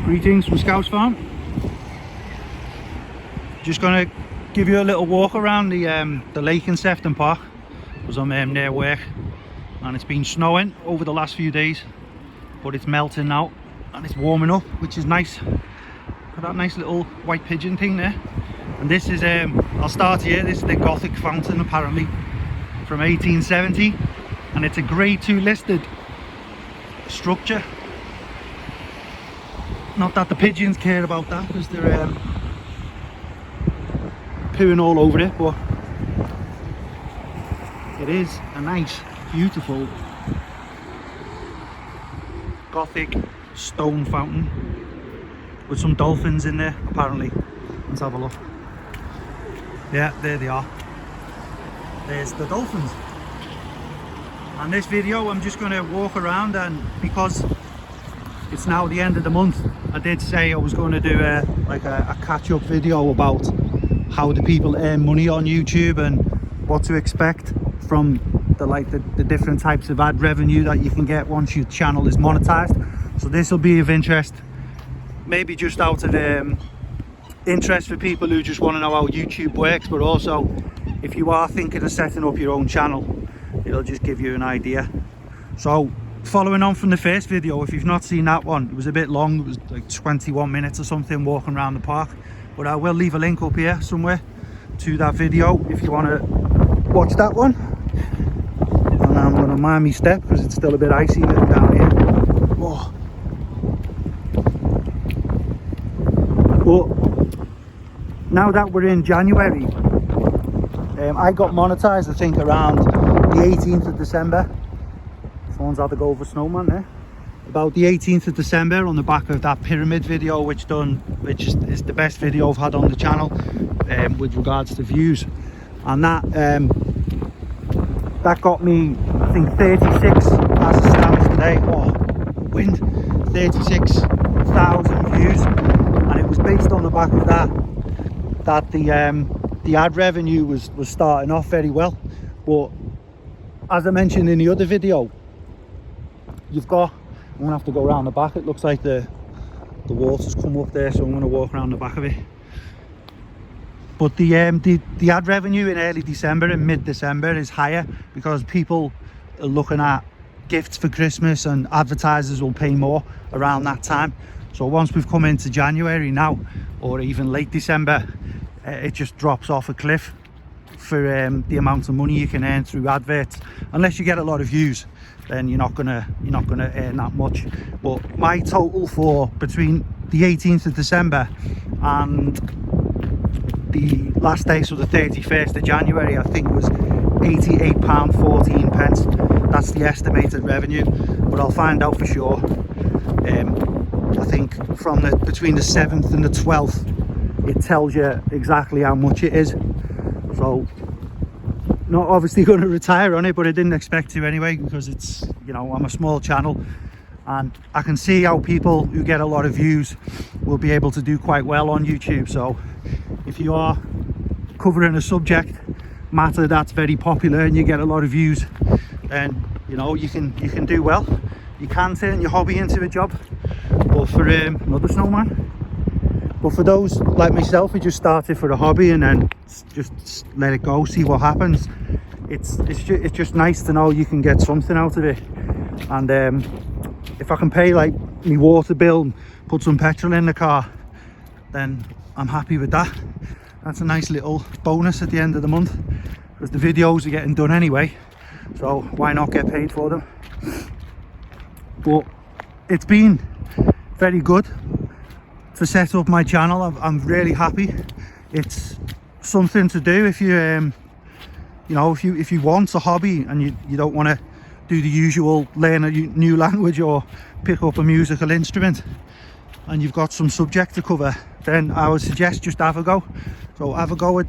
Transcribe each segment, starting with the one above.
Greetings from Scouts Farm. Just gonna give you a little walk around the lake in Sefton Park, because I'm near work, and it's been snowing over the last few days, but it's melting now and it's warming up, which is nice. Got that nice little white pigeon thing there. And this is I'll start here. This is the Gothic fountain, apparently from 1870, and it's a grade 2 listed structure. Not that the pigeons care about that, because they're pooing all over it, but it is a nice, beautiful Gothic stone fountain with some dolphins in there, apparently. Let's have a look. Yeah, there they are. There's the dolphins. And this video, I'm just going to walk around, and because it's now the end of the month, I did say I was going to do a catch-up video about how do people earn money on YouTube and what to expect from the different types of ad revenue that you can get once your channel is monetized. So this will be of interest, maybe just out of interest for people who just want to know how YouTube works, but also if you are thinking of setting up your own channel, it'll just give you an idea. So following on from the first video, if you've not seen that one, it was a bit long. It was like 21 minutes or something walking around the park, but I will leave a link up here somewhere to that video if you want to watch that one. And I'm going to mind me step because it's still a bit icy down here. Oh. But now that we're in January, I got monetized I think around the 18th of December. Someone's had to go over snowman there. About the 18th of December, on the back of that pyramid video, which is the best video I've had on the channel with regards to views, and that got me, I think, 36 as it stands today. Oh, wind! 36,000 views, and it was based on the back of that the ad revenue was starting off very well. But as I mentioned in the other video, you've got, I'm gonna have to go around the back. It looks like the water's come up there, so I'm gonna walk around the back of it. But the ad revenue in early December and mid-December is higher because people are looking at gifts for Christmas, and advertisers will pay more around that time. So once we've come into January now, or even late December, it just drops off a cliff for the amount of money you can earn through adverts. Unless you get a lot of views, then you're not gonna earn that much. But my total for between the 18th of December and the last day, so the 31st of January, I think was £88.14. That's the estimated revenue, but I'll find out for sure. I think from between the 7th and the 12th, it tells you exactly how much it is. So not obviously going to retire on it, but I didn't expect to anyway, because it's, you know, I'm a small channel and I can see how people who get a lot of views will be able to do quite well on YouTube. So if you are covering a subject matter that's very popular and you get a lot of views, then you know you can do well. You can turn your hobby into a job. But for another snowman. But for those like myself who just started for a hobby and then just let it go, see what happens, it's just nice to know you can get something out of it. And if I can pay like my water bill and put some petrol in the car, then I'm happy with that. That's a nice little bonus at the end of the month, because the videos are getting done anyway, so why not get paid for them? But it's been very good to set up my channel. I'm really happy. It's something to do if you you know, if you want a hobby and you don't want to do the usual learn a new language or pick up a musical instrument, and you've got some subject to cover, then I would suggest just have a go. So have a go at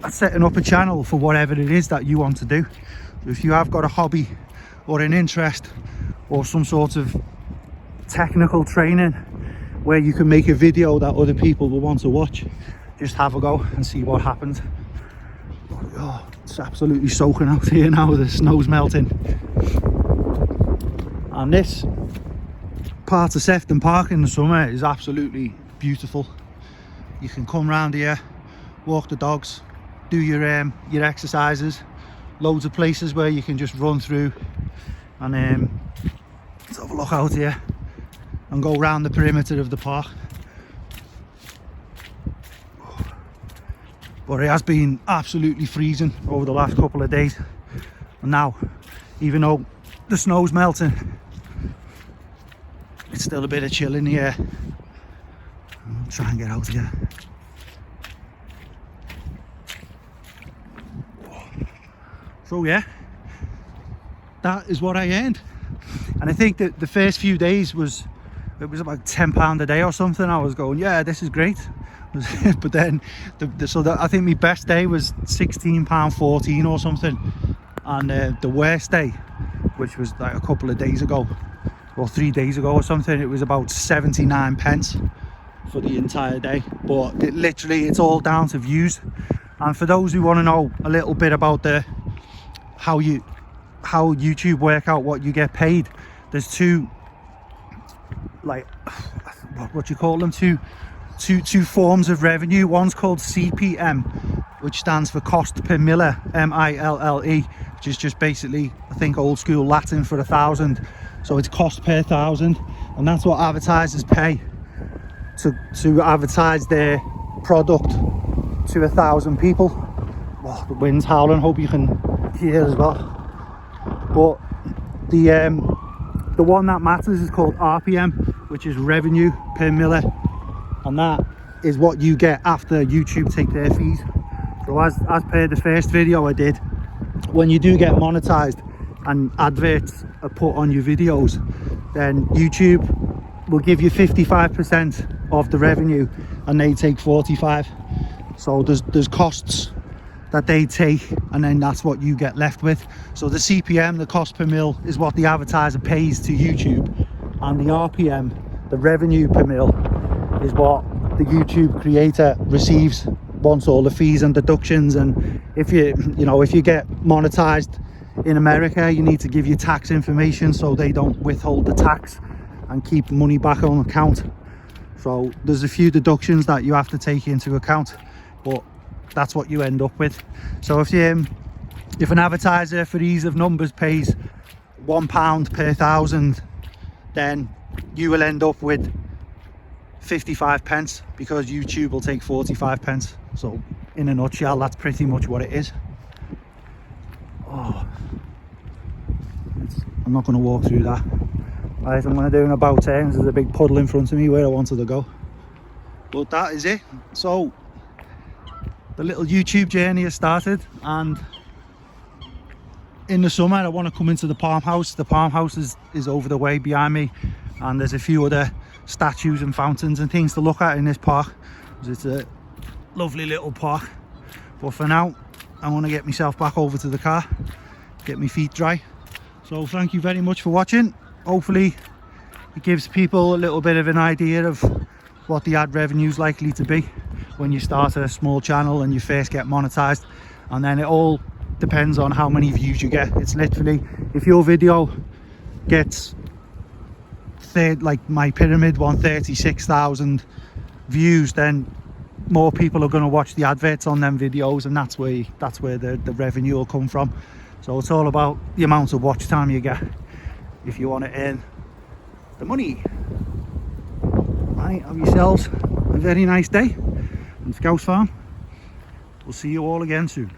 setting up a channel for whatever it is that you want to do. So if you have got a hobby or an interest or some sort of technical training where you can make a video that other people will want to watch, just have a go and see what happens. Oh, it's absolutely soaking out here now, the snow's melting. And this part of Sefton Park in the summer is absolutely beautiful. You can come round here, walk the dogs, do your exercises. Loads of places where you can just run through, and let's have a look out here and go around the perimeter of the park. But it has been absolutely freezing over the last couple of days, and now, even though the snow's melting, it's still a bit of chill in the air. I'll try and get out here. So yeah, that is what I earned. And I think that the first few days it was about £10 a day or something. I was going, yeah, this is great. But then I think my best day was £16.14 or something, and the worst day, which was like a couple of days ago or 3 days ago or something, it was about 79 pence for the entire day. But it's all down to views. And for those who want to know a little bit about how YouTube work out what you get paid, there's two, like, what do you call them, two forms of revenue. One's called CPM, which stands for cost per mille, M-I-L-L-E, which is just basically, I think, old school Latin for 1,000. So it's cost per 1,000, and that's what advertisers pay to advertise their product to 1,000 people. Oh, the wind's howling, hope you can hear as well. But the one that matters is called RPM, which is revenue per mille, and that is what you get after YouTube take their fees. So as per the first video I did, when you do get monetized and adverts are put on your videos, then YouTube will give you 55% of the revenue and they take 45%. So there's costs that they take, and then that's what you get left with. So the CPM, the cost per mil, is what the advertiser pays to YouTube, and the RPM, the revenue per mil, is what the YouTube creator receives once all the fees and deductions. And if you get monetized in America, you need to give your tax information so they don't withhold the tax and keep money back on account. So there's a few deductions that you have to take into account, but that's what you end up with. So if an advertiser, for ease of numbers, pays £1 per 1,000, then you will end up with 55 pence, because YouTube will take 45 pence. So in a nutshell, that's pretty much what it is. I'm not going to walk through that. Right, I'm going to do an about turn. There's a big puddle in front of me where I wanted to go. But that is it. So the little YouTube journey has started, and in the summer I want to come into the Palm House. The Palm House is over the way behind me, and there's a few other statues and fountains and things to look at in this park. It's a lovely little park. But for now, I want to get myself back over to the car, get my feet dry. So thank you very much for watching. Hopefully it gives people a little bit of an idea of what the ad revenue is likely to be when you start a small channel and you first get monetized. And then it all depends on how many views you get. It's literally, if your video gets like my pyramid one, 36,000 views, then more people are going to watch the adverts on them videos, and that's where the revenue will come from. So it's all about the amount of watch time you get if you want to earn the money. Right, have yourselves a very nice day from Scouse Farm. We'll see you all again soon.